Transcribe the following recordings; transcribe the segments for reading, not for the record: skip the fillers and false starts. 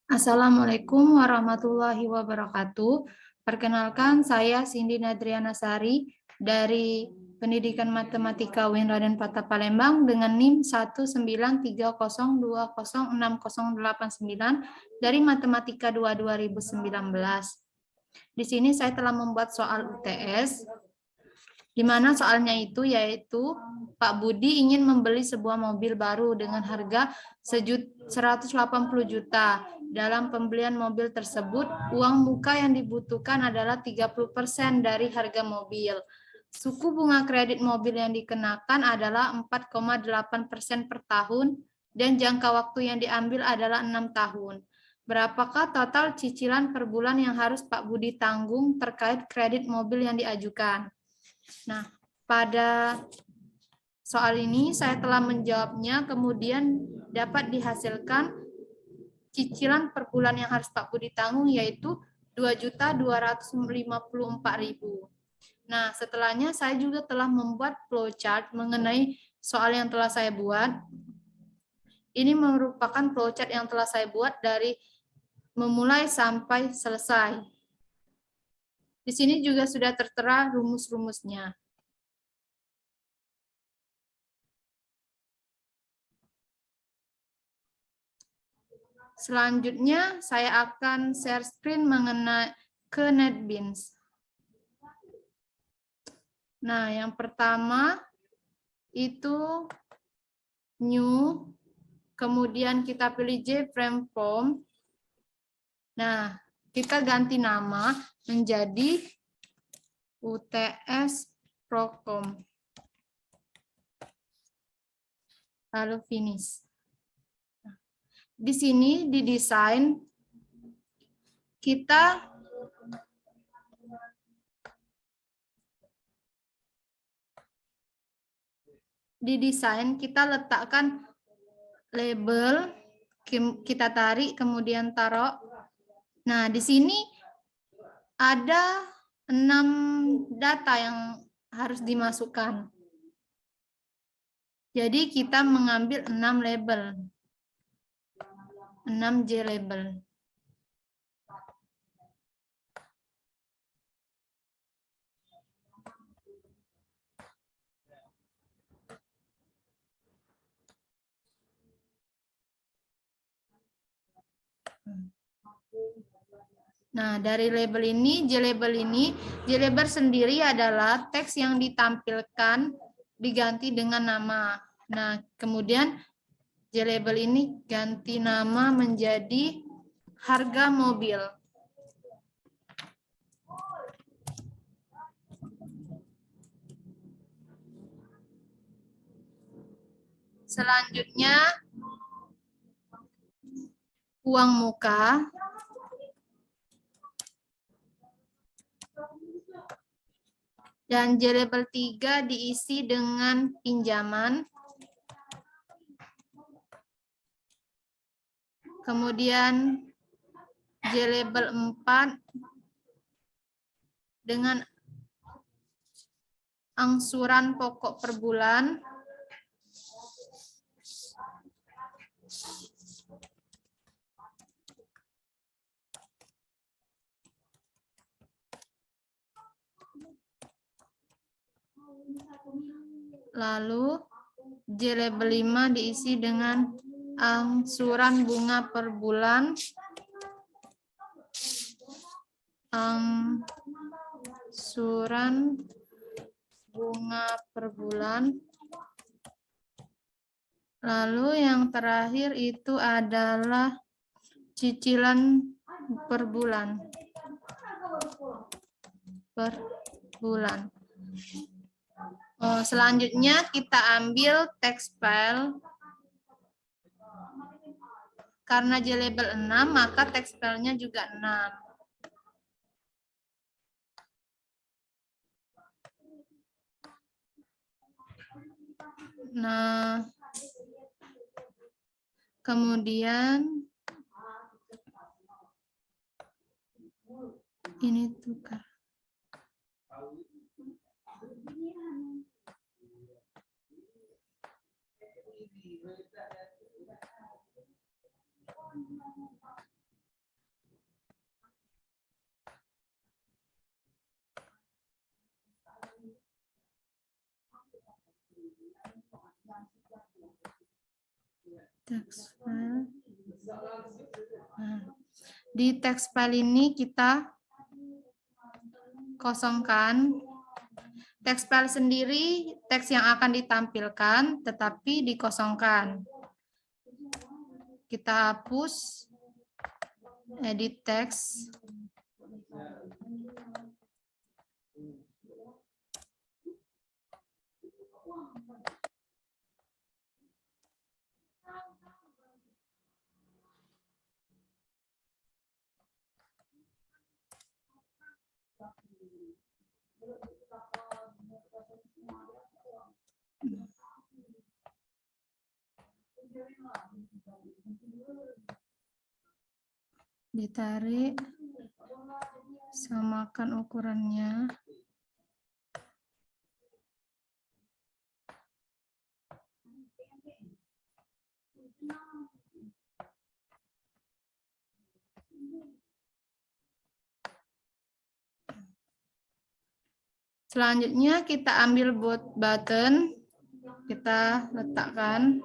Assalamualaikum warahmatullahi wabarakatuh. Perkenalkan, saya Cindy Nadriana Sari dari Pendidikan Matematika UIN Raden Patah Palembang dengan NIM 19302060809 dari Matematika 2 2019. Di sini saya telah membuat soal UTS, di mana soalnya yaitu Pak Budi ingin membeli sebuah mobil baru dengan harga 180 juta. Dalam pembelian mobil tersebut, uang muka yang dibutuhkan adalah 30% dari harga mobil. Suku bunga kredit mobil yang dikenakan adalah 4,8% per tahun dan jangka waktu yang diambil adalah 6 tahun. Berapakah total cicilan per bulan yang harus Pak Budi tanggung terkait kredit mobil yang diajukan? Nah, pada soal ini saya telah menjawabnya, kemudian dapat dihasilkan cicilan per bulan yang harus Pak Budi tanggung yaitu 2.254.000. Nah, setelahnya saya juga telah membuat flowchart mengenai soal yang telah saya buat. Ini merupakan flowchart yang telah saya buat dari memulai sampai selesai. Di sini juga sudah tertera rumus-rumusnya. Selanjutnya, saya akan share screen mengenai ke NetBeans. Nah, yang pertama itu new, kemudian kita pilih JFrame Form. Nah, kita ganti nama menjadi UTS Procom. Lalu finish. Di sini didesain kita letakkan label, kita tarik kemudian taruh. Nah, di sini ada 6 data yang harus dimasukkan. Jadi kita mengambil 6 label. 6 J label. Nah, dari label ini, J label sendiri adalah teks yang ditampilkan diganti dengan nama. Nah, kemudian J label ini ganti nama menjadi harga mobil. Selanjutnya, uang muka. Dan J label 3 diisi dengan pinjaman. Kemudian J label 4 dengan angsuran pokok per bulan. Lalu J label 5 diisi dengan angsuran bunga per bulan. Angsuran bunga per bulan. Lalu yang terakhir itu adalah cicilan per bulan. Selanjutnya kita ambil text file. Karena J label 6, maka text file-nya juga 6. Nah, kemudian ini tukar. Text file. Nah, di text file ini kita kosongkan. Text file sendiri teks yang akan ditampilkan tetapi dikosongkan. Kita hapus edit text. Ditarik, samakan ukurannya. Selanjutnya kita ambil button, kita letakkan.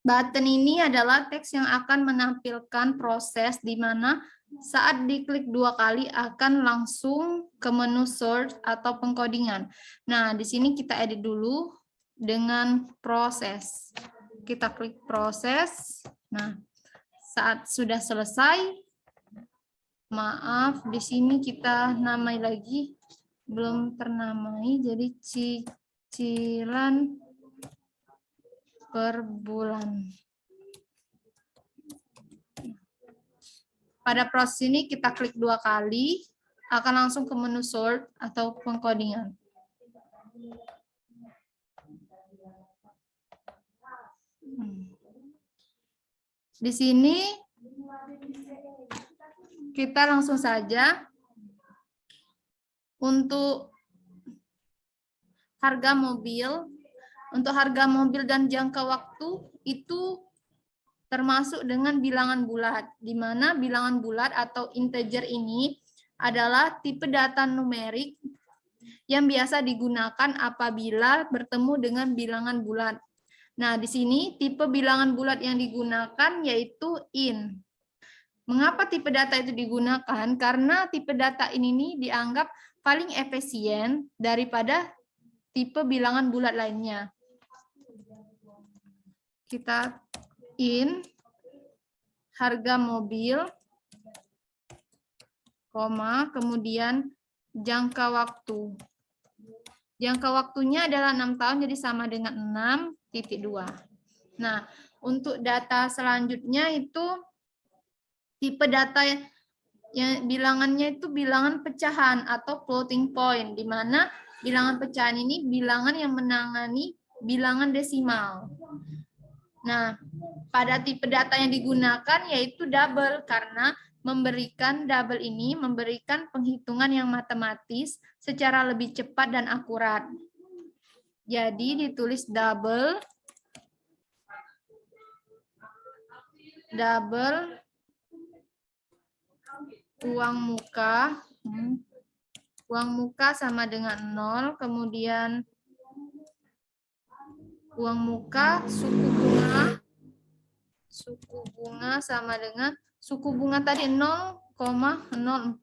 Button ini adalah teks yang akan menampilkan proses di mana saat diklik 2 kali akan langsung ke menu search atau pengkodingan. Nah, di sini kita edit dulu dengan proses. Kita klik proses. Nah, saat sudah selesai, maaf, di sini kita namai lagi, belum ternamai, jadi cicilan per bulan. Pada proses ini kita klik 2 kali, akan langsung ke menu sort atau pengkodingan. Di sini kita langsung saja untuk harga mobil. Untuk harga mobil dan jangka waktu itu termasuk dengan bilangan bulat, di mana bilangan bulat atau integer ini adalah tipe data numerik yang biasa digunakan apabila bertemu dengan bilangan bulat. Nah, di sini tipe bilangan bulat yang digunakan yaitu int. Mengapa tipe data itu digunakan? Karena tipe data ini dianggap paling efisien daripada tipe bilangan bulat lainnya. Kita int harga mobil, koma, kemudian jangka waktu. Jangka waktunya adalah 6 tahun, jadi sama dengan 6,2. Nah, untuk data selanjutnya itu tipe data yang bilangannya itu bilangan pecahan atau floating point, di mana bilangan pecahan ini bilangan yang menangani bilangan desimal. Nah, pada tipe data yang digunakan yaitu double, karena double ini memberikan penghitungan yang matematis secara lebih cepat dan akurat. Jadi ditulis double uang muka sama dengan 0, kemudian uang muka suku bunga sama dengan suku bunga tadi 0,048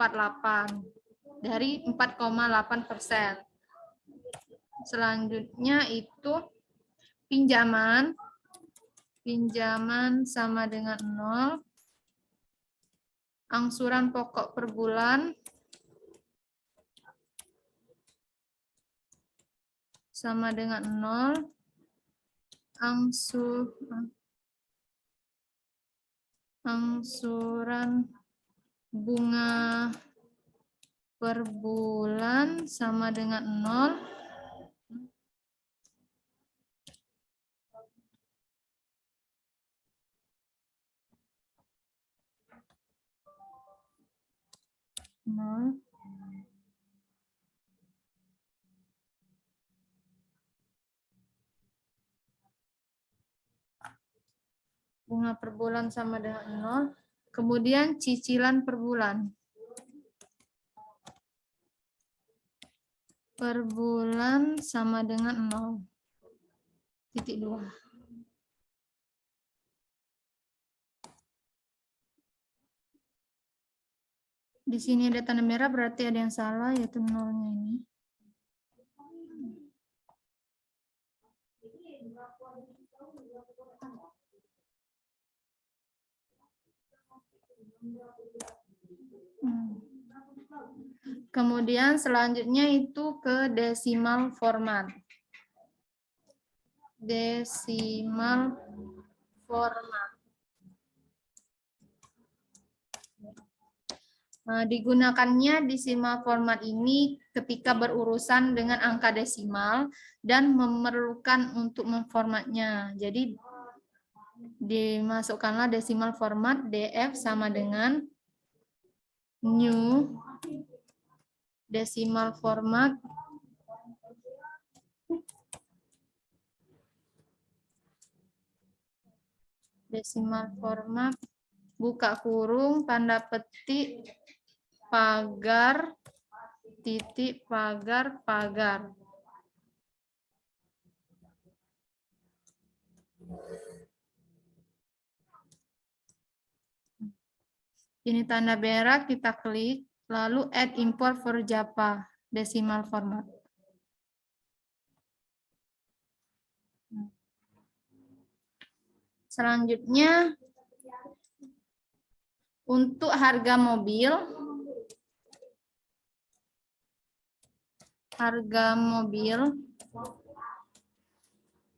dari 4,8%. Selanjutnya itu pinjaman sama dengan 0, angsuran pokok per bulan sama dengan 0, angsuran bunga per bulan sama dengan 0. Bunga per bulan sama dengan 0. Kemudian cicilan per bulan. Per bulan sama dengan 0,2. Di sini ada tanda merah, berarti ada yang salah, yaitu 0-nya ini. Kemudian selanjutnya itu ke desimal format. Desimal format. Nah, digunakannya desimal format ini ketika berurusan dengan angka desimal dan memerlukan untuk memformatnya. Jadi dimasukkanlah desimal format DF sama dengan new desimal format buka kurung tanda petik pagar titik pagar. Ini tanda merah, kita klik, lalu add import for Java decimal format. Selanjutnya, untuk harga mobil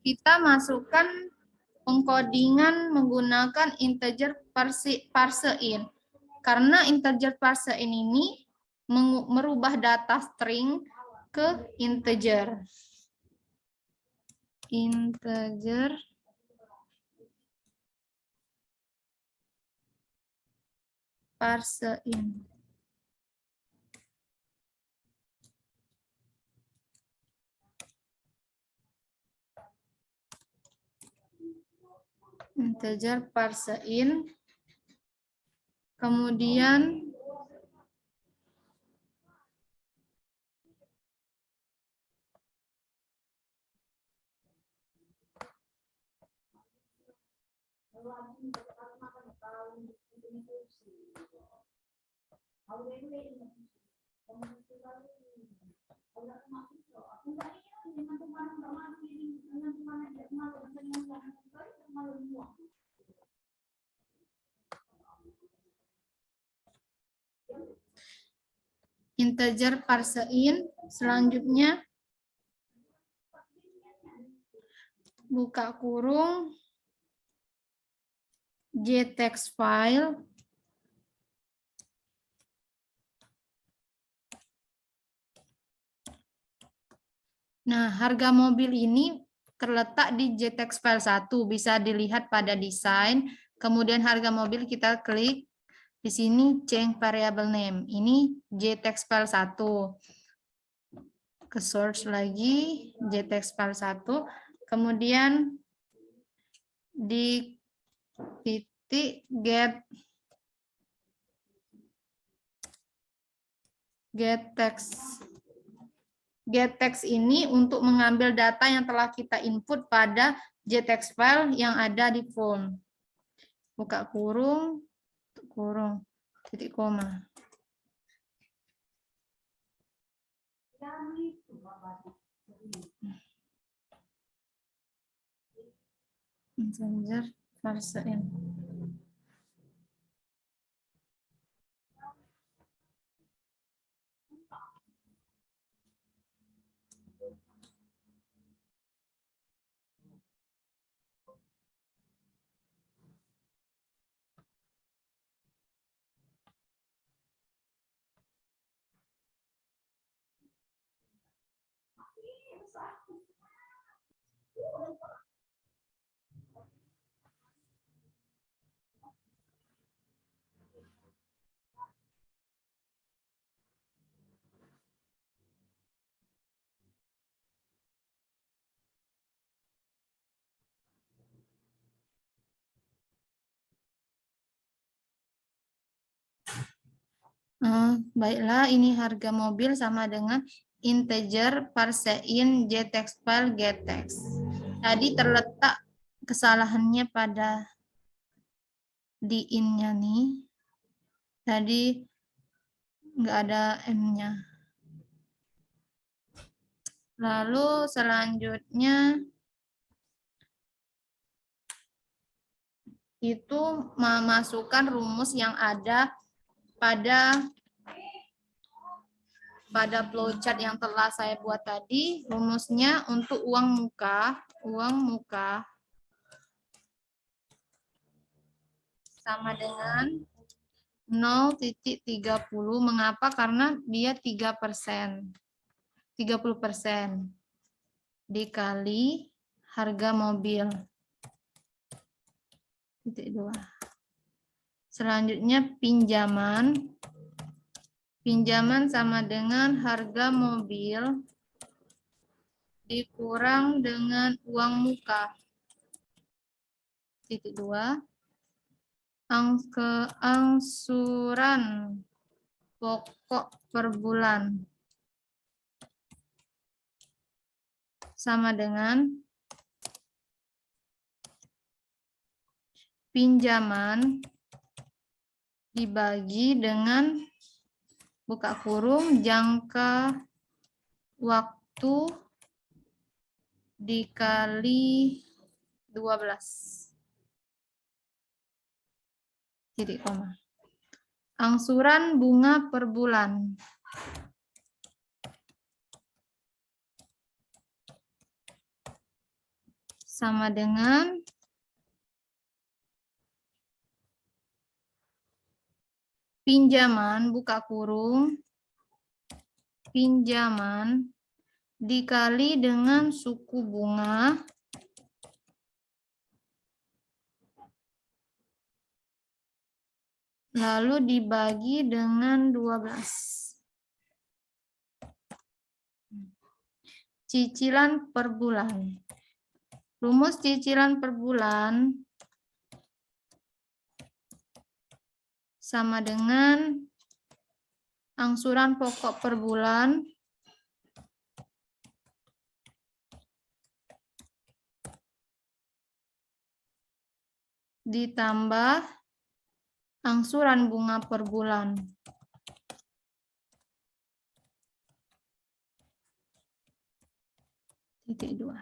kita masukkan pengkodingan menggunakan integer parseInt. Karena integer parseInt ini merubah data string ke integer. Integer parseInt. Integer parseInt. Kemudian integer parseInt, selanjutnya buka kurung JText file. Nah, harga mobil ini terletak di JText file 1, bisa dilihat pada desain. Kemudian harga mobil kita klik di sini change variable name. Ini JText file 1. Ke source lagi JText file 1. Kemudian di titik getText ini untuk mengambil data yang telah kita input pada JText file yang ada di form. Buka kurung, titik koma. Integer parseInt. Baiklah, ini harga mobil sama dengan integer parsein jtext file gettext. Tadi terletak kesalahannya pada di in-nya nih. Tadi nggak ada m-nya. Lalu selanjutnya itu memasukkan rumus yang ada pada flowchart yang telah saya buat tadi. Rumusnya untuk uang muka sama dengan 0,30. Mengapa? Karena dia 3%. 30% dikali harga mobil. Titik 2. Selanjutnya pinjaman sama dengan harga mobil dikurang dengan uang muka. Titik 2. Angsuran pokok per bulan sama dengan pinjaman dibagi dengan buka kurung jangka waktu dikali 12. Titik koma. Angsuran bunga per bulan sama dengan pinjaman buka kurung pinjaman dikali dengan suku bunga lalu dibagi dengan 12. Cicilan per bulan. Rumus cicilan per bulan sama dengan angsuran pokok per bulan ditambah angsuran bunga per bulan. Titik 2.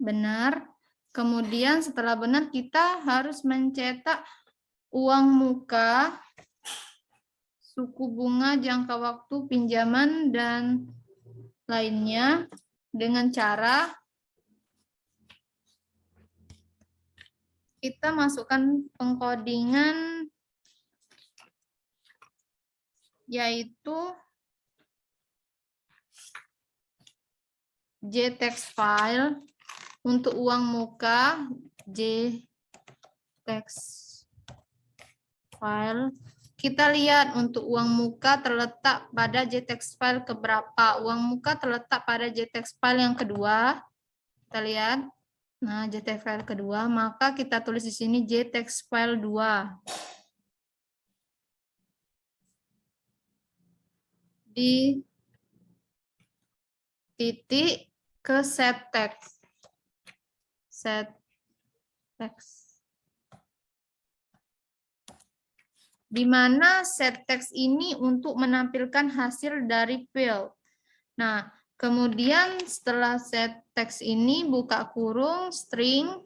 Benar. Kemudian setelah benar kita harus mencetak uang muka, suku bunga, jangka waktu, pinjaman, dan lainnya dengan cara kita masukkan pengkodingan yaitu jtext file untuk uang muka jtext file. Kita lihat untuk uang muka terletak pada jtext file keberapa. Uang muka terletak pada jtext file yang kedua. Kita lihat. Nah, jtext file kedua, maka kita tulis di sini jtext file 2. Di titik ke set text. Set text. Di mana set text ini untuk menampilkan hasil dari field. Nah, kemudian setelah set text ini buka kurung string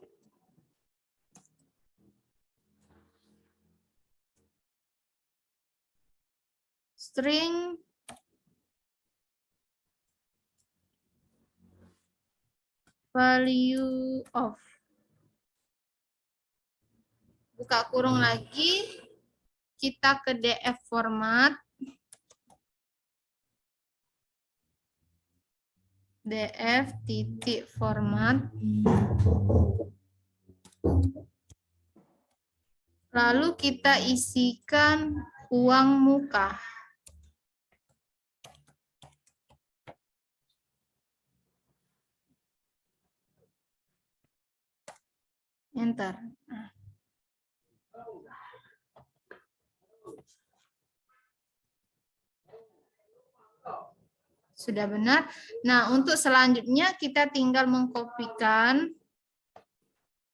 value of buka kurung lagi, kita ke df format, df titik format, lalu kita isikan uang muka. Enter. Sudah benar. Nah, untuk selanjutnya kita tinggal mengkopikan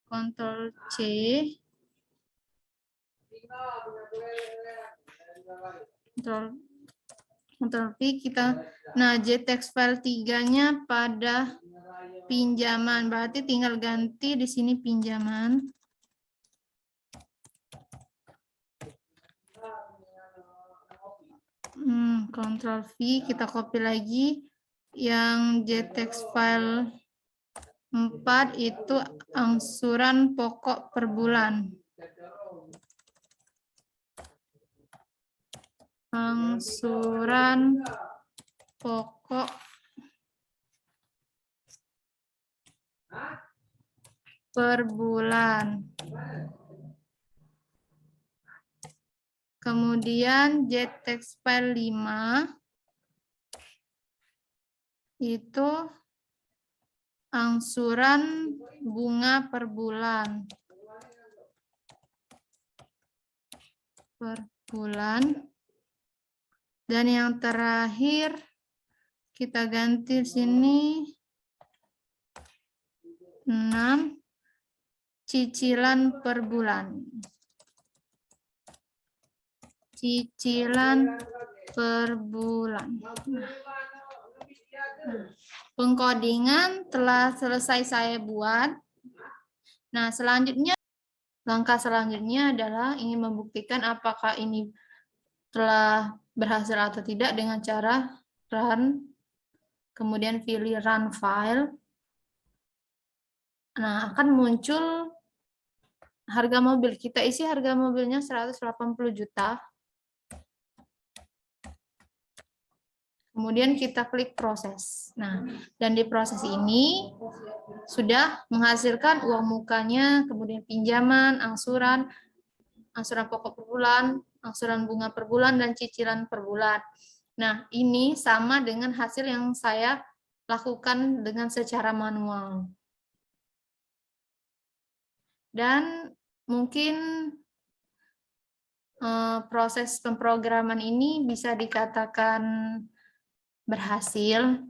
Ctrl C. Ctrl V kita. Nah, JText file 3-nya pada pinjaman. Berarti tinggal ganti di sini pinjaman. Ctrl V, kita copy lagi. Yang JText file 4 itu angsuran pokok per bulan. Angsuran pokok per bulan. Kemudian JText file 5 itu angsuran bunga per bulan. Per bulan. Dan yang terakhir kita ganti sini 6 cicilan per bulan. Cicilan per bulan. Pengkodingan telah selesai saya buat. Nah, selanjutnya, langkah selanjutnya adalah ingin membuktikan apakah ini telah berhasil atau tidak dengan cara run, kemudian pilih run file. Nah, akan muncul harga mobil. Kita isi harga mobilnya 180 juta. Kemudian kita klik proses. Nah, dan di proses ini sudah menghasilkan uang mukanya, kemudian pinjaman, angsuran pokok per bulan, angsuran bunga per bulan, dan cicilan per bulan. Nah, ini sama dengan hasil yang saya lakukan dengan secara manual. Dan mungkin proses pemrograman ini bisa dikatakan berhasil.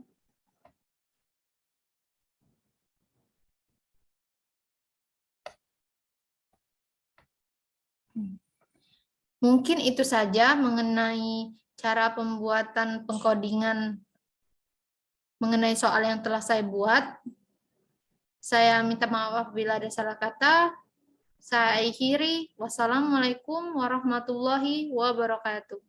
Mungkin itu saja mengenai cara pembuatan pengkodingan mengenai soal yang telah saya buat. Saya minta maaf apabila ada salah kata. Saya akhiri. Wassalamualaikum warahmatullahi wabarakatuh.